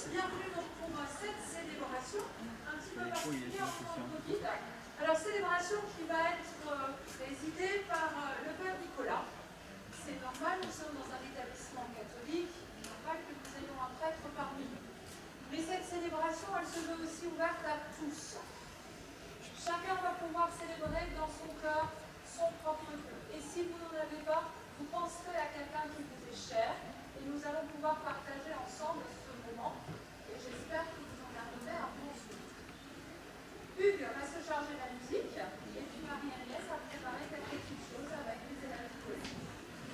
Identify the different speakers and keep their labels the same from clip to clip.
Speaker 1: Bienvenue donc pour cette célébration un petit peu particulière pendant le Covid. Alors célébration qui va être présidée par le Père Nicolas. C'est normal, nous sommes dans un établissement catholique, il est normal que nous ayons un prêtre parmi nous. Mais cette célébration, elle se veut aussi ouverte à tous. Chacun va pouvoir célébrer dans son cœur son propre Dieu. Et si vous n'en avez pas, vous penserez à quelqu'un qui vous est cher et nous allons pouvoir partager ensemble ce moment. Et j'espère que vous en garderez un bon souvenir. Hugues va se charger de la musique et puis Marie-Agnès a préparé quelques petites choses avec les élèves du collège.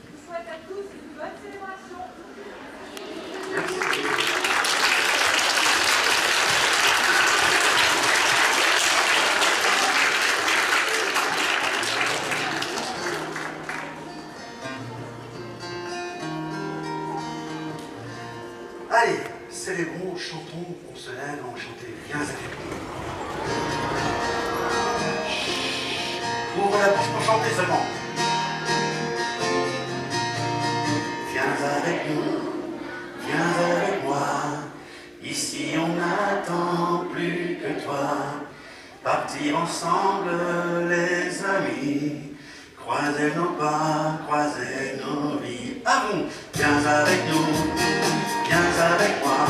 Speaker 1: Je vous souhaite à tous une bonne célébration.
Speaker 2: Allez, célébrons, chantons, on se lève, on chante, viens avec nous. Ouvre la bouche pour chanter seulement. Viens avec nous, viens avec moi. Ici on n'attend plus que toi. Partir ensemble les amis. Croiser nos pas, croiser nos vies. À vous, viens avec nous. Viens avec moi,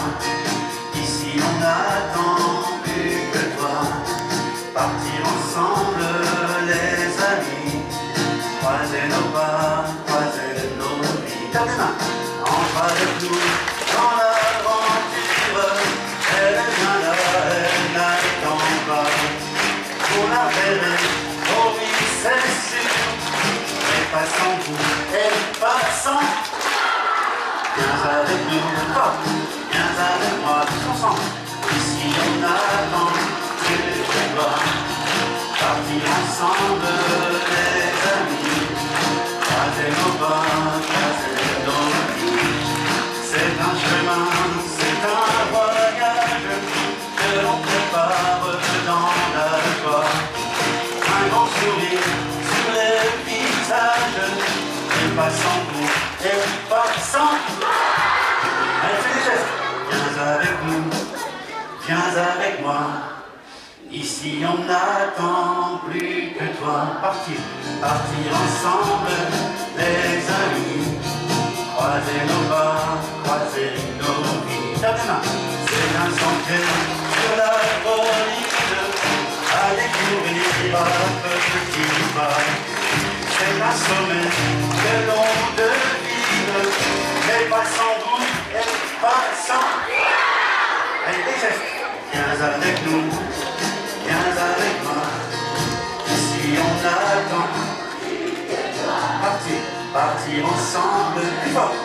Speaker 2: ici on n'attend plus que toi. Partir ensemble les amis, croiser nos pas, croiser nos vies. Tape les mains, entre avec nous dans l'aventure. Elle est bien là, elle n'attend pas. Vous la verrez, oh oui c'est sûr. Mais pas sans vous, et pas sans. Viens avec nous, viens avec moi, tous ensemble. Ici on attend que toi. Partir ensemble les amis. Croiser nos pas, croiser nos vies. C'est un chemin, c'est un voyage que l'on prépare dans la joie. Un grand sourire sur les visages. Et pas sans vous, et pas sans. Allez, fais des gestes. Viens avec nous, viens avec moi. Ici on n'attend plus que toi. Partir ensemble, les amis. Croiser nos pas, croiser nos vies. Tape les mains. C'est un sentier sur la colline. À découvrir à petit pas. C'est un sommet que l'on devine. Mais pas sans vous, et pas sans. Allez, des gestes. Viens avec nous, viens avec moi. Ici on attend. Partir ensemble, plus fort.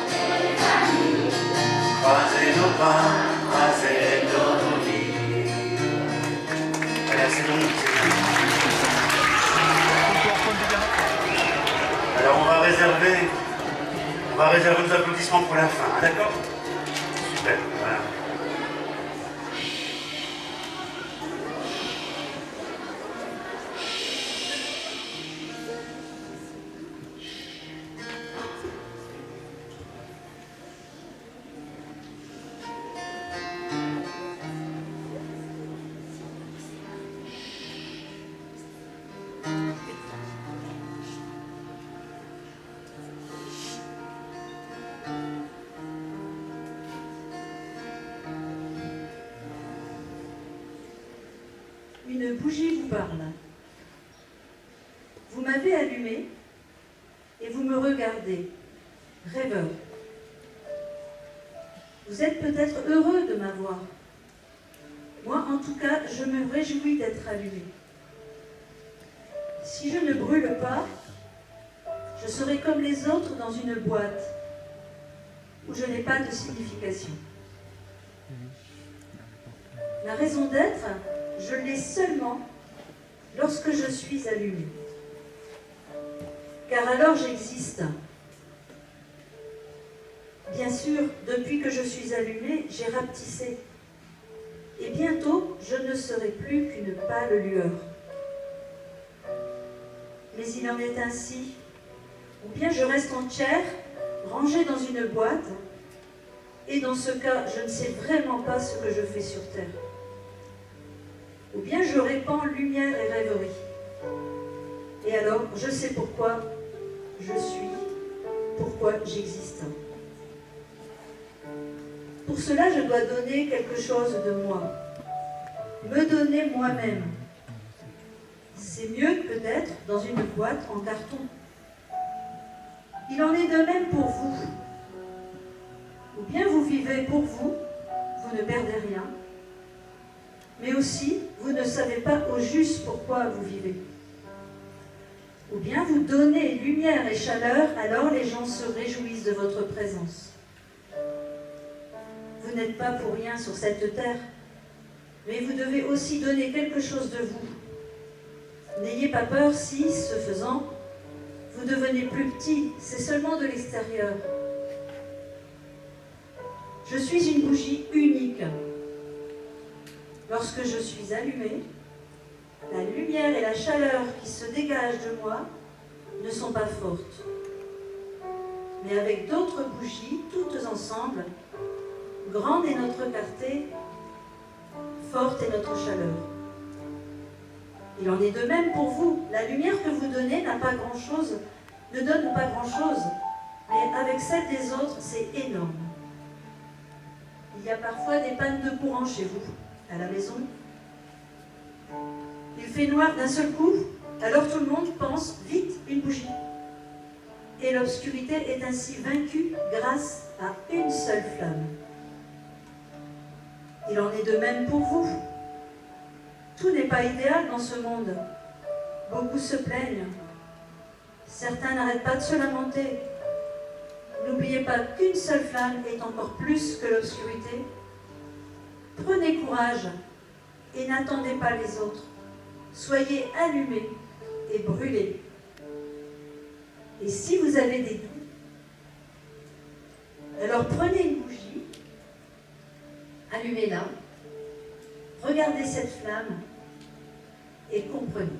Speaker 2: Croiser nos pas, croiser nos vies. Allez, c'est bon, c'est bon. Alors on va réserver nos applaudissements pour la fin, hein, d'accord? Super, voilà.
Speaker 3: Une bougie vous parle. Vous m'avez allumé et vous me regardez, rêveur. Vous êtes peut-être heureux de m'avoir. Moi, en tout cas, je me réjouis d'être allumé. Si je ne brûle pas, je serai comme les autres dans une boîte où je n'ai pas de signification. La raison d'être, je l'ai seulement lorsque je suis allumée. Car alors j'existe. Bien sûr, depuis que je suis allumée, j'ai rapetissé. Et bientôt, je ne serai plus qu'une pâle lueur. Mais il en est ainsi. Ou bien je reste entière, rangée dans une boîte, Et dans ce cas, je ne sais vraiment pas ce que je fais sur terre. Ou bien je répands lumière et rêverie. Et alors, je sais pourquoi je suis, pourquoi j'existe. Pour cela, je dois donner quelque chose de moi. Me donner moi-même. C'est mieux peut-être dans une boîte en carton. Il en est de même pour vous. Ou bien vous vivez pour vous, vous ne perdez rien. Mais aussi, vous ne savez pas au juste pourquoi vous vivez. Ou bien vous donnez lumière et chaleur, alors les gens se réjouissent de votre présence. Vous n'êtes pas pour rien sur cette terre, mais vous devez aussi donner quelque chose de vous. N'ayez pas peur si, ce faisant, vous devenez plus petit, c'est seulement de l'extérieur. Je suis une bougie unique. Lorsque je suis allumée, la lumière et la chaleur qui se dégagent de moi ne sont pas fortes. Mais avec d'autres bougies, toutes ensemble, grande est notre clarté, forte est notre chaleur. Il en est de même pour vous. La lumière que vous donnez n'a pas grand-chose, ne donne pas grand-chose, mais avec celle des autres, c'est énorme. Il y a parfois des pannes de courant chez vous, à la maison. Il fait noir d'un seul coup, alors tout le monde pense vite une bougie. Et l'obscurité est ainsi vaincue grâce à une seule flamme. Il en est de même pour vous. Tout n'est pas idéal dans ce monde. Beaucoup se plaignent. Certains n'arrêtent pas de se lamenter. N'oubliez pas qu'une seule flamme est encore plus que l'obscurité. Prenez courage et n'attendez pas les autres. Soyez allumés et brûlés. Et si vous avez des doutes, alors prenez une bougie, allumez-la, regardez cette flamme et comprenez.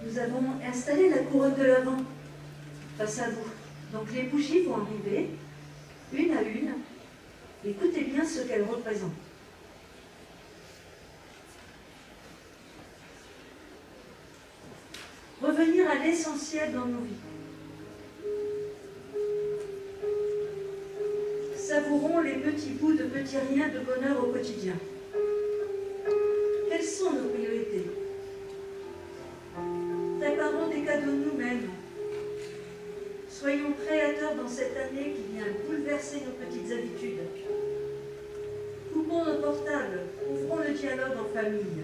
Speaker 3: Nous avons installé la couronne de l'Avent face à vous. Donc les bougies vont arriver, une à une. Écoutez bien ce qu'elles représentent. Revenir à l'essentiel dans nos vies. Savourons les petits bouts de petits riens de bonheur au quotidien. Quelles sont nos priorités ? Préparons des cadeaux nous-mêmes. Soyons créateurs dans cette année qui vient bouleverser nos petites habitudes. Coupons nos portables, famille.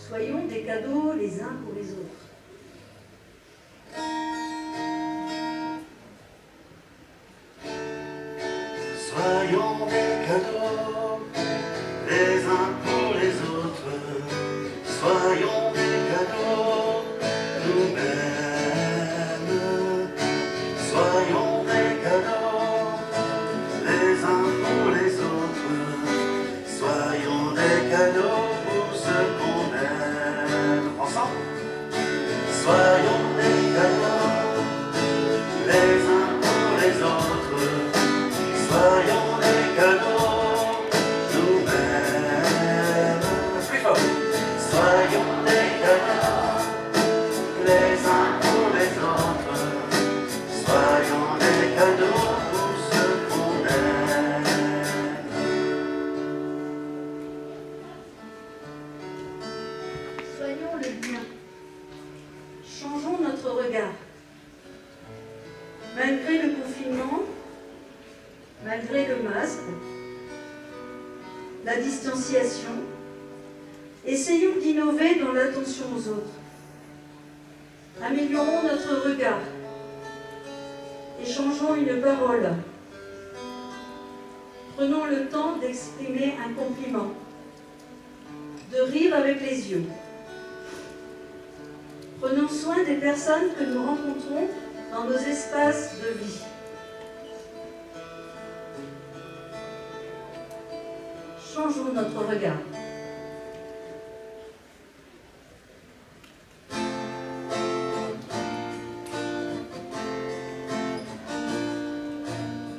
Speaker 3: Soyons des cadeaux les uns pour les autres.
Speaker 2: Soyons des cadeaux les uns pour les autres. Soyons des cadeaux nous-mêmes. Soyons des cadeaux les uns pour les autres. Soyons des cadeaux pour ceux qu'on aime. Ensemble. Soyons des cadeaux les uns pour les autres. Soyons des cadeaux nous-mêmes. Plus fort. Soyons des cadeaux les uns pour les autres. Soyons des cadeaux pour ceux qu'on aime.
Speaker 3: Soyons le bien. Changeons notre regard. Malgré le confinement, malgré le masque, la distanciation, essayons d'innover dans l'attention aux autres. Améliorons notre regard. Échangeons une parole. Prenons le temps d'exprimer un compliment, de rire avec les yeux. Prenons soin des personnes que nous rencontrons dans nos espaces de vie. Changeons notre regard.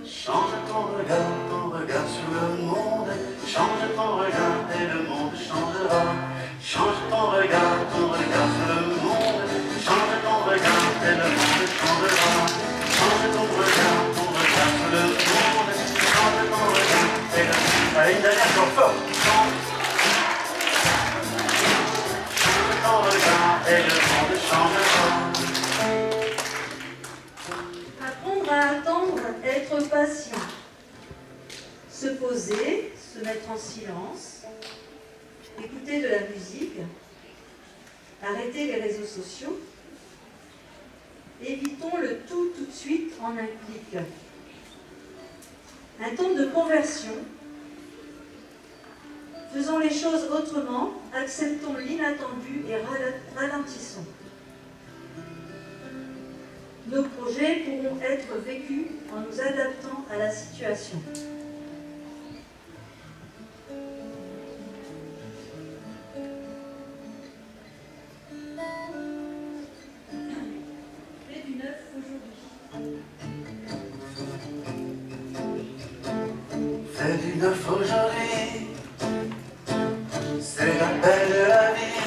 Speaker 2: Change ton regard sur le monde. Change ton regard et le monde changera. Change ton regard sur le monde. Change ton regard et le monde changera. Change ton regard sur le monde. Change ton regard et le monde. Allez, une dernière encore fort. Change ton regard et le monde changera.
Speaker 3: Apprendre à attendre, être patient. Se poser, se mettre en silence, écouter de la musique, arrêter les réseaux sociaux. Évitons le tout de suite en un clic. Un temps de conversion. Faisons les choses autrement, acceptons l'inattendu et ralentissons. Nos projets pourront être vécus en nous adaptant à la situation. Fait du neuf aujourd'hui.
Speaker 2: Fais du neuf aujourd'hui. C'est l'appel de la vie.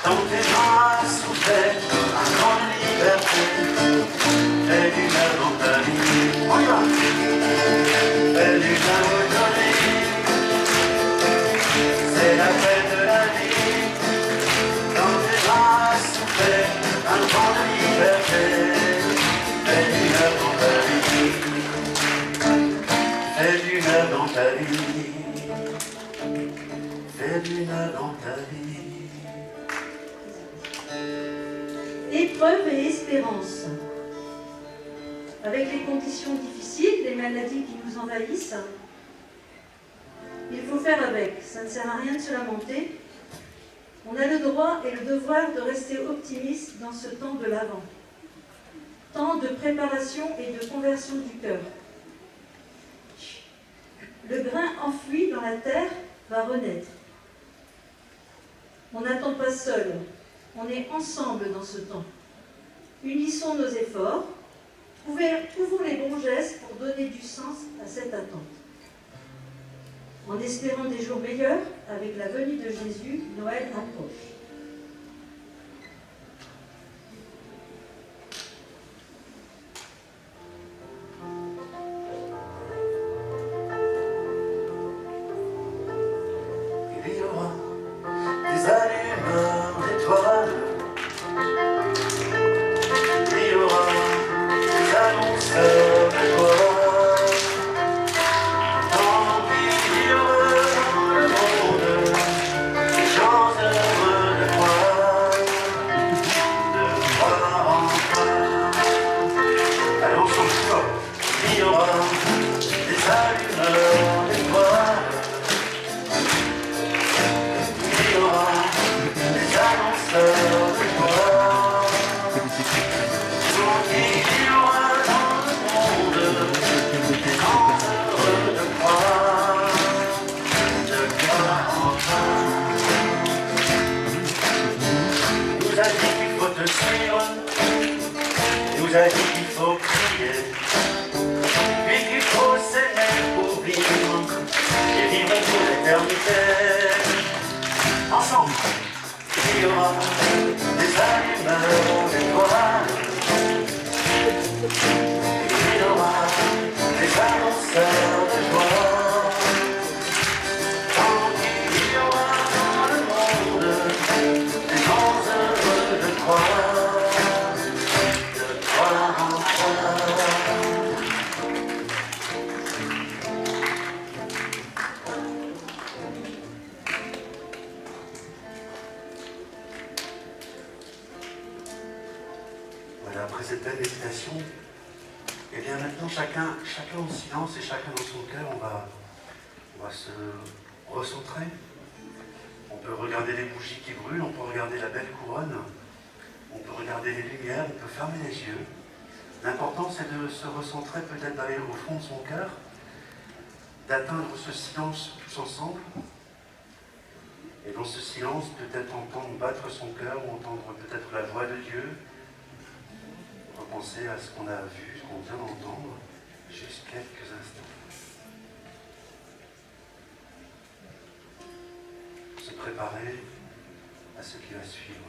Speaker 2: Tant tes gens a souffert un grand liberté. Fais du neuf dans ta vie. On y va. Fais du neuf aujourd'hui. C'est l'appel de la vie. Tant tes gens a souffert un grand liberté. Fais du neuf dans ta vie. Fais du neuf dans ta vie. Fais du neuf dans ta vie.
Speaker 3: Épreuve et espérance. Avec les conditions difficiles, les maladies qui nous envahissent, il faut faire avec. Ça ne sert à rien de se lamenter. On a le droit et le devoir de rester optimiste dans ce temps de l'Avent. Temps de préparation et de conversion du cœur. Le grain enfoui dans la terre va renaître. On n'attend pas seul, on est ensemble dans ce temps. Unissons nos efforts, trouvons les bons gestes pour donner du sens à cette attente. En espérant des jours meilleurs, avec la venue de Jésus, Noël approche.
Speaker 2: Il y aura des allumeurs d'étoiles sort de toi. Tant pis heureux dans le monde, les gens heureux de croire en toi. Allons ensemble, il y aura des allumeurs d'étoiles, il y aura des annonceurs de toi. Donc il y aura dans le monde des gens heureux de croire en toi. Il nous a dit qu'il faut te suivre, il nous a dit qu'il faut crier, puis qu'il faut s'aimer pour vivre et vivre pour l'éternité. Ensemble, il y aura des allumeurs d'étoiles, il y aura des annonceurs de joie. Tant qu'il y aura dans le monde des gens heureux de croire en toi. Voilà, après cette belle méditation, et bien maintenant chacun en silence et chacun dans son cœur, on va se recentrer. On peut regarder les bougies qui brûlent, on peut regarder la belle couronne, on peut regarder les lumières, on peut fermer les yeux. L'important c'est de se recentrer, peut-être d'aller au fond de son cœur, d'atteindre ce silence tous ensemble. Et dans ce silence, peut-être entendre battre son cœur ou entendre peut-être la voix de Dieu. Repenser à ce qu'on a vu, ce qu'on vient d'entendre, juste quelques instants. Se préparer à ce qui va suivre.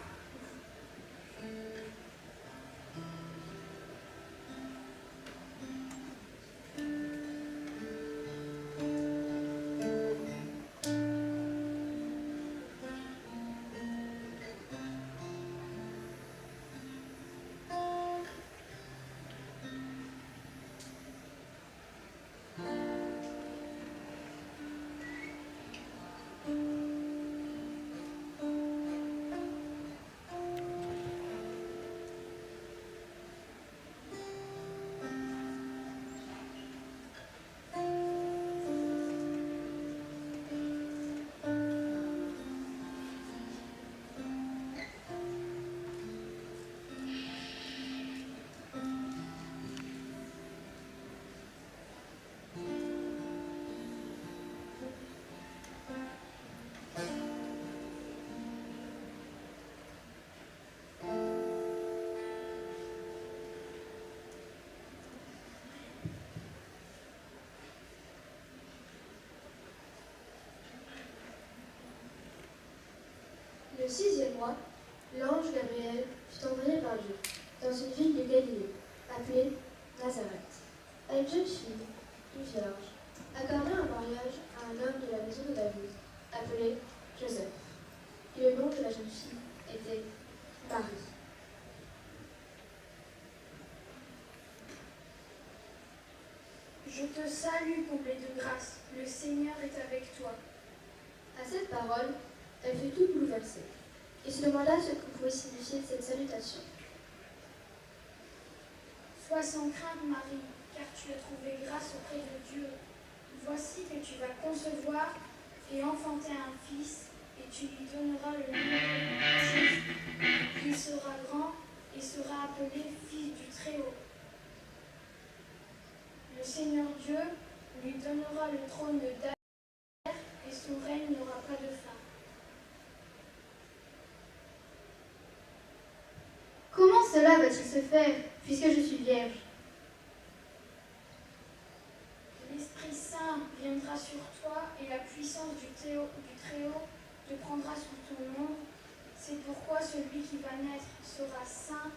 Speaker 4: Le 6e mois, l'ange Gabriel fut envoyé par Dieu dans une ville de Galilée, appelée Nazareth, à une jeune fille, toute vierge, accordée en mariage à un homme de la maison de David, appelé Joseph. Et le nom de la jeune fille était Marie.
Speaker 5: Je te salue, comblée de grâce, le Seigneur est avec toi.
Speaker 4: À cette parole, elle fut toute bouleversée et se demanda ce que pouvait signifier cette salutation.
Speaker 5: Sois sans crainte, Marie, car tu as trouvé grâce auprès de Dieu. Voici que tu vas concevoir et enfanter un fils, et tu lui donneras le nom de Jésus. Il sera grand et sera appelé Fils du Très-Haut. Le Seigneur Dieu lui donnera le trône de David et son règne n'aura pas de fin.
Speaker 4: Comment cela va-t-il se faire, puisque je suis vierge?
Speaker 5: L'Esprit Saint viendra sur toi et la puissance du Très-Haut te prendra sous ton ombre. C'est pourquoi celui qui va naître sera saint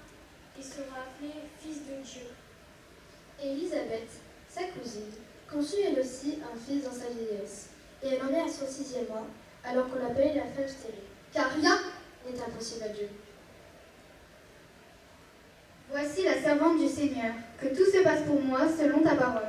Speaker 5: et sera appelé Fils de Dieu.
Speaker 4: Et Élisabeth, sa cousine, conçut elle aussi un fils dans sa vieillesse, et elle en est à son 6e mois, alors qu'on l'appelait la femme stérile. Car rien n'est impossible à Dieu. Voici Voici la servante du Seigneur, que tout se passe pour moi selon ta parole.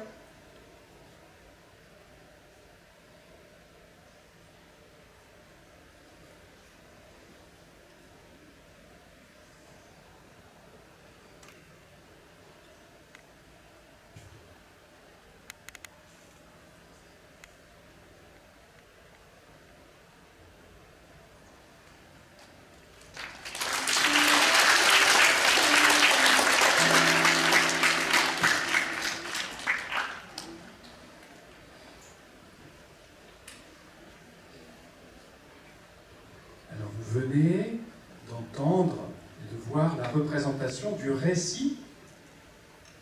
Speaker 6: Vous venez d'entendre et de voir la représentation du récit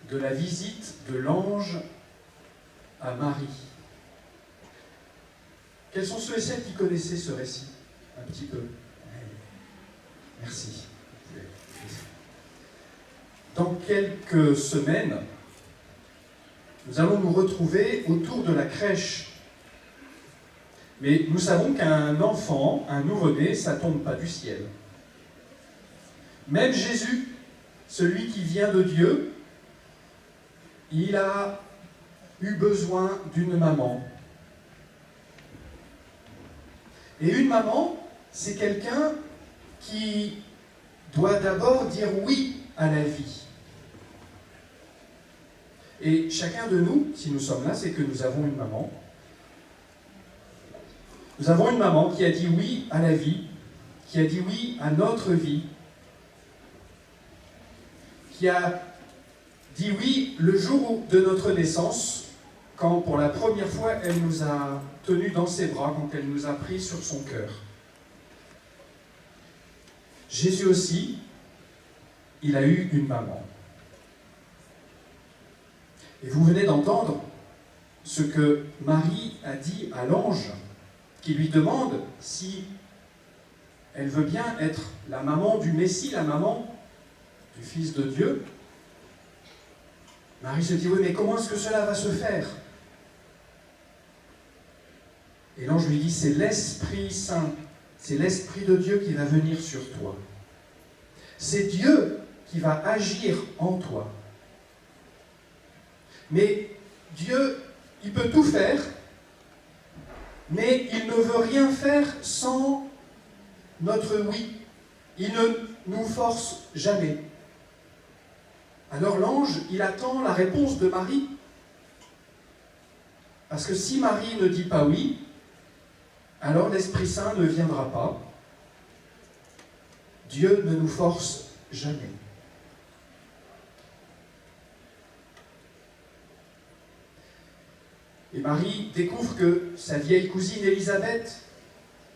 Speaker 6: de la visite de l'ange à Marie. Quels sont ceux et celles qui connaissaient ce récit? Un petit peu. Merci. Dans quelques semaines, nous allons nous retrouver autour de la crèche. Mais nous savons qu'un enfant, un nouveau-né, ça ne tombe pas du ciel. Même Jésus, celui qui vient de Dieu, il a eu besoin d'une maman. Et une maman, c'est quelqu'un qui doit d'abord dire oui à la vie. Et chacun de nous, si nous sommes là, c'est que nous avons une maman. Nous avons une maman qui a dit oui à la vie, qui a dit oui à notre vie, qui a dit oui le jour de notre naissance, quand pour la première fois elle nous a tenus dans ses bras, quand elle nous a pris sur son cœur. Jésus aussi, il a eu une maman. Et vous venez d'entendre ce que Marie a dit à l'ange, qui lui demande si elle veut bien être la maman du Messie, la maman du Fils de Dieu. Marie se dit, oui, mais comment est-ce que cela va se faire? Et l'ange lui dit, c'est l'Esprit Saint, c'est l'Esprit de Dieu qui va venir sur toi. C'est Dieu qui va agir en toi. Mais Dieu, il peut tout faire, mais il ne veut rien faire sans notre oui. Il ne nous force jamais. Alors l'ange, il attend la réponse de Marie. Parce que si Marie ne dit pas oui, alors l'Esprit Saint ne viendra pas. Dieu ne nous force jamais. Et Marie découvre que sa vieille cousine Élisabeth,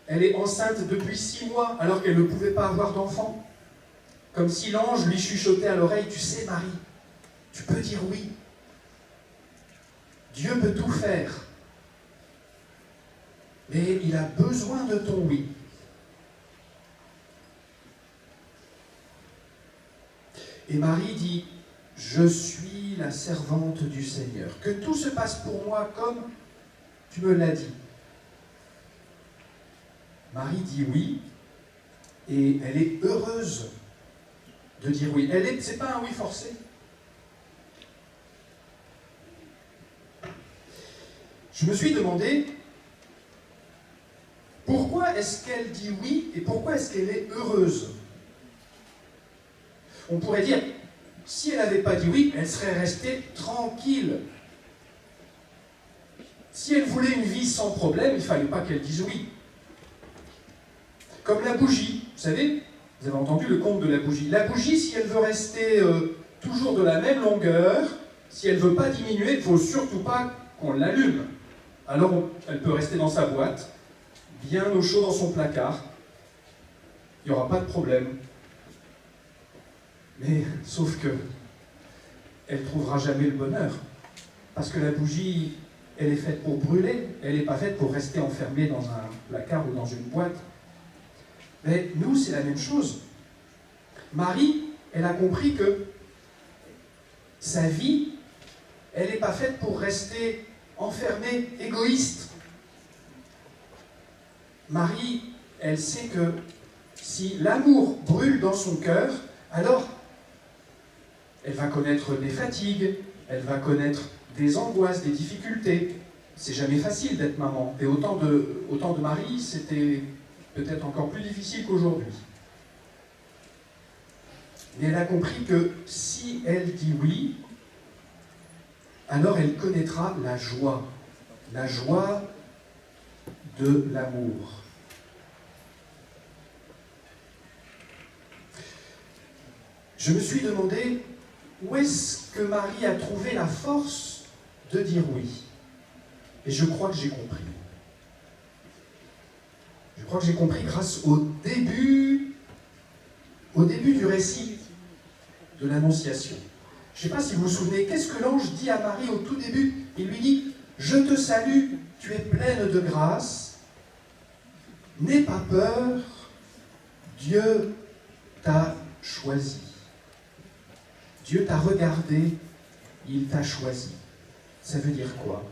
Speaker 6: elle est enceinte depuis 6 mois, alors qu'elle ne pouvait pas avoir d'enfant. Comme si l'ange lui chuchotait à l'oreille, tu sais Marie, tu peux dire oui. Dieu peut tout faire. Mais il a besoin de ton oui. Et Marie dit, je suis la servante du Seigneur. Que tout se passe pour moi comme tu me l'as dit. Marie dit oui, et elle est heureuse de dire oui. Ce n'est pas un oui forcé. Je me suis demandé, pourquoi est-ce qu'elle dit oui et pourquoi est-ce qu'elle est heureuse? On pourrait dire, si elle n'avait pas dit oui, elle serait restée tranquille. Si elle voulait une vie sans problème, il ne fallait pas qu'elle dise oui. Comme la bougie, vous savez, vous avez entendu le conte de la bougie. La bougie, si elle veut rester toujours de la même longueur, si elle ne veut pas diminuer, il ne faut surtout pas qu'on l'allume. Alors elle peut rester dans sa boîte, bien au chaud dans son placard. Il n'y aura pas de problème. Mais sauf que elle ne trouvera jamais le bonheur. Parce que la bougie, elle est faite pour brûler, elle n'est pas faite pour rester enfermée dans un placard ou dans une boîte. Mais nous, c'est la même chose. Marie, elle a compris que sa vie, elle n'est pas faite pour rester enfermée, égoïste. Marie, elle sait que si l'amour brûle dans son cœur, alors Elle va connaître des fatigues, elle va connaître des angoisses, des difficultés. C'est jamais facile d'être maman. Et au temps de Marie, c'était peut-être encore plus difficile qu'aujourd'hui. Mais elle a compris que si elle dit oui, alors elle connaîtra la joie de l'amour. Je me suis demandé où est-ce que Marie a trouvé la force de dire oui. Et je crois que j'ai compris. Je crois que j'ai compris grâce au début du récit de l'Annonciation. Je ne sais pas si vous vous souvenez, qu'est-ce que l'ange dit à Marie au tout début? Il lui dit « Je te salue, tu es pleine de grâce, n'aie pas peur, Dieu t'a choisi. Dieu t'a regardé, il t'a choisi. » Ça veut dire quoi?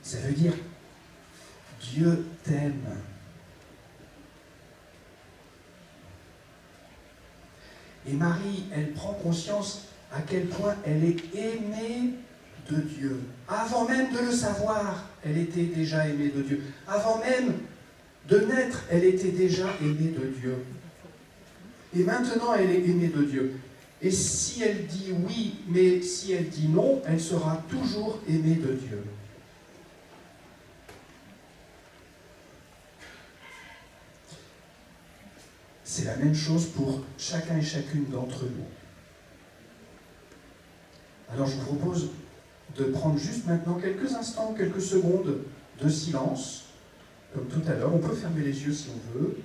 Speaker 6: Ça veut dire Dieu t'aime. Et Marie, elle prend conscience à quel point elle est aimée de Dieu. Avant même de le savoir, elle était déjà aimée de Dieu. Avant même de naître, elle était déjà aimée de Dieu. Et maintenant, elle est aimée de Dieu. Et si elle dit oui, mais si elle dit non, elle sera toujours aimée de Dieu. C'est la même chose pour chacun et chacune d'entre nous. Alors je vous propose de prendre juste maintenant quelques instants, quelques secondes de silence, comme tout à l'heure. On peut fermer les yeux si on veut.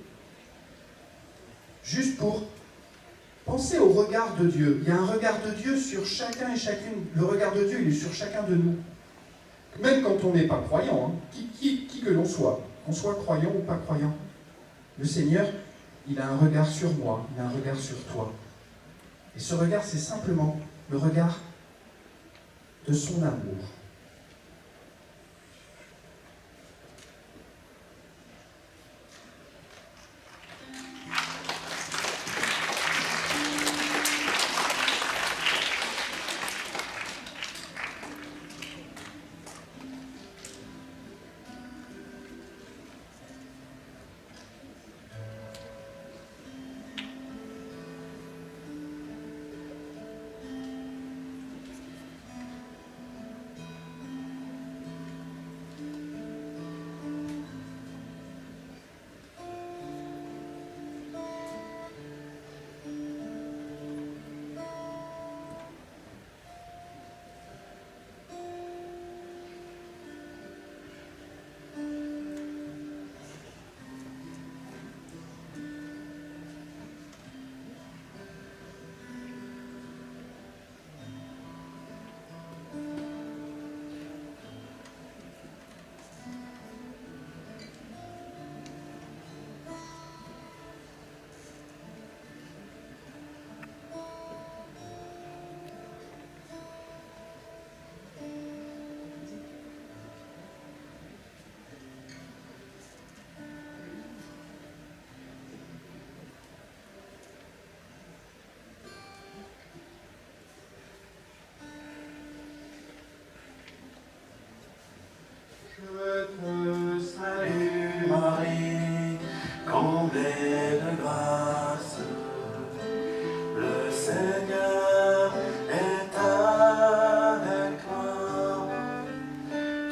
Speaker 6: Juste pour penser au regard de Dieu. Il y a un regard de Dieu sur chacun et chacune. Le regard de Dieu, il est sur chacun de nous. Même quand on n'est pas croyant, hein, qui que l'on soit, qu'on soit croyant ou pas croyant. Le Seigneur, il a un regard sur moi, il a un regard sur toi. Et ce regard, c'est simplement le regard de son amour.
Speaker 2: Je te salue Marie, comblée de grâce. Le Seigneur est avec toi.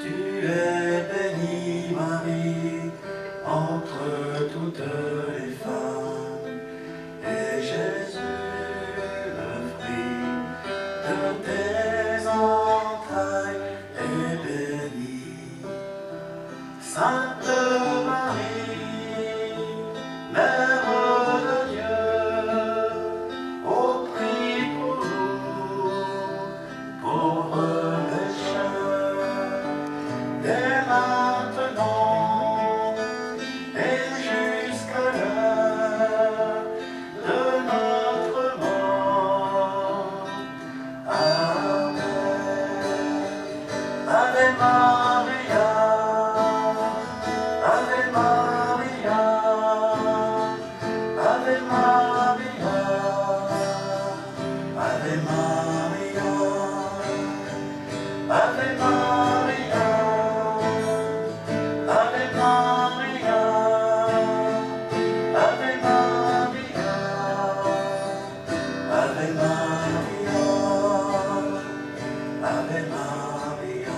Speaker 2: Tu es bénie Marie entre toutes les femmes. Et Jésus, le fruit de tes entrailles, est béni. Sainte Marie, Mère de Dieu, ô prie pour nous, pauvres pécheurs, dès maintenant et jusqu'à l'heure de notre mort. Amen. Ave Maria. Ave Maria, Ave Maria, Ave Maria. Ave Maria, Ave Maria.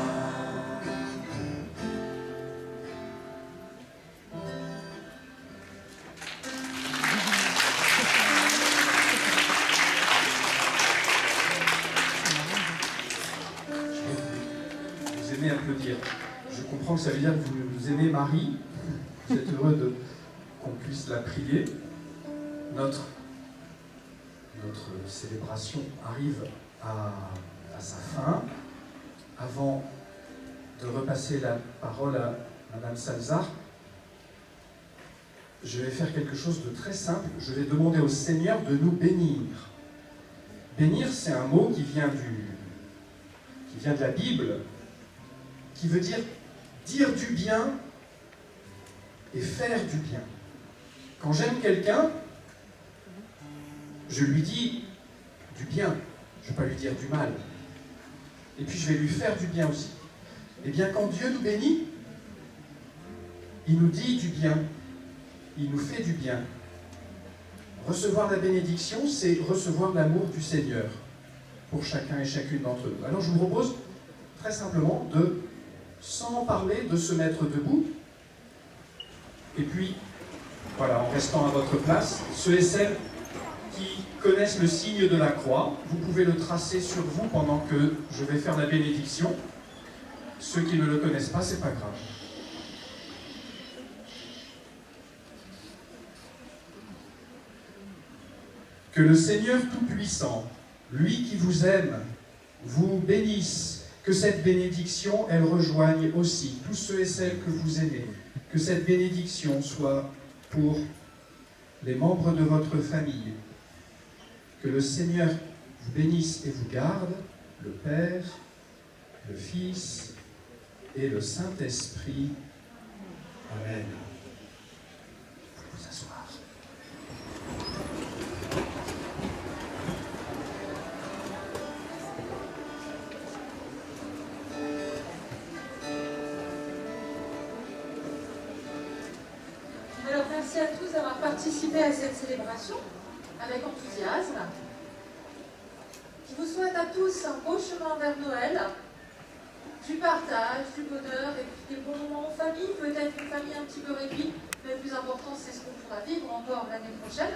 Speaker 6: Vous aimez applaudir. Je comprends que ça veut dire que vous aimez Marie. Vous êtes heureux qu'on puisse la prier. Notre célébration arrive à sa fin. Avant de repasser la parole à Madame Salzar, je vais faire quelque chose de très simple. Je vais demander au Seigneur de nous bénir. Bénir, c'est un mot qui vient de la Bible, qui veut dire du bien et faire du bien. Quand j'aime quelqu'un, je lui dis du bien, je ne vais pas lui dire du mal. Et puis je vais lui faire du bien aussi. Eh bien, quand Dieu nous bénit, il nous dit du bien, il nous fait du bien. Recevoir la bénédiction, c'est recevoir l'amour du Seigneur pour chacun et chacune d'entre nous. Alors je vous propose très simplement de, sans parler, de se mettre debout. Et puis, voilà, en restant à votre place, ceux et celles qui connaissent le signe de la croix, vous pouvez le tracer sur vous pendant que je vais faire la bénédiction. Ceux qui ne le connaissent pas, c'est pas grave. Que le Seigneur Tout-Puissant, lui qui vous aime, vous bénisse. Que cette bénédiction, elle rejoigne aussi tous ceux et celles que vous aimez. Que cette bénédiction soit pour les membres de votre famille. Que le Seigneur vous bénisse et vous garde, le Père, le Fils et le Saint-Esprit. Amen. Vous pouvez vous asseoir.
Speaker 1: Alors merci à tous d'avoir participé à cette célébration avec enthousiasme. Je vous souhaite à tous un beau chemin vers Noël, du partage, du bonheur et puis des bons moments en famille, peut-être une famille un petit peu réduite, mais le plus important c'est ce qu'on pourra vivre encore l'année prochaine.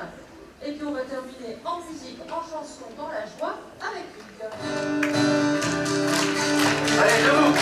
Speaker 1: Et puis on va terminer en musique, en chanson, dans la joie avec Hugues.
Speaker 2: Allez, debout.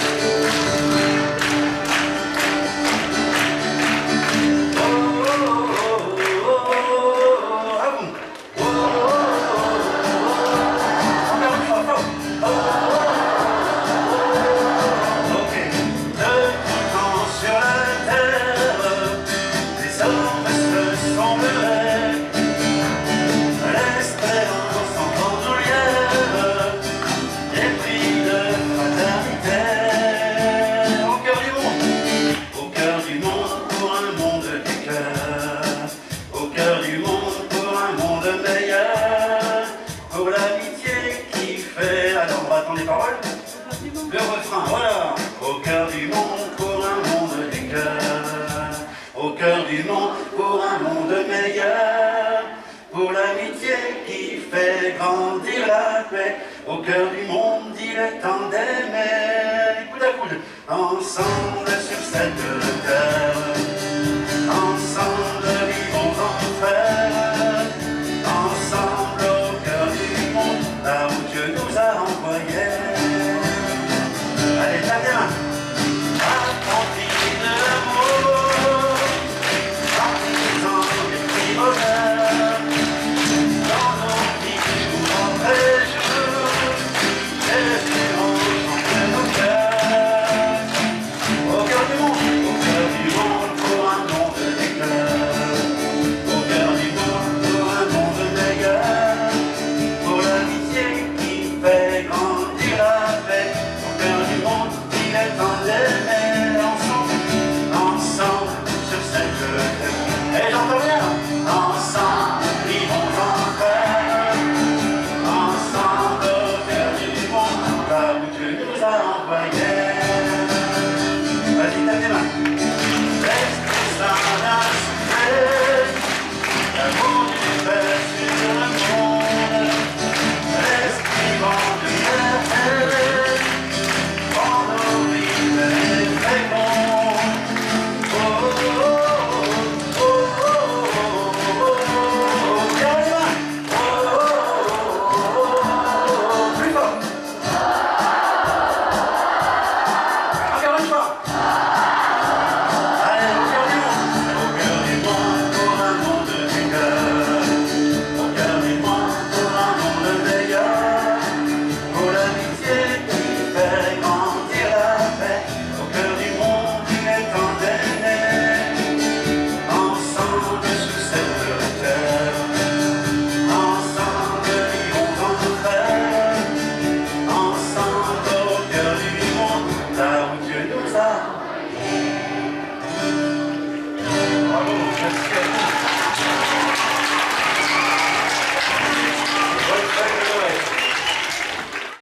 Speaker 2: Le refrain, voilà. Au cœur du monde pour un monde du cœur. Au cœur du monde pour un monde meilleur. Pour l'amitié qui fait grandir la paix. Au cœur du monde, il est temps d'aimer. Coude à coude, ensemble sur cette terre.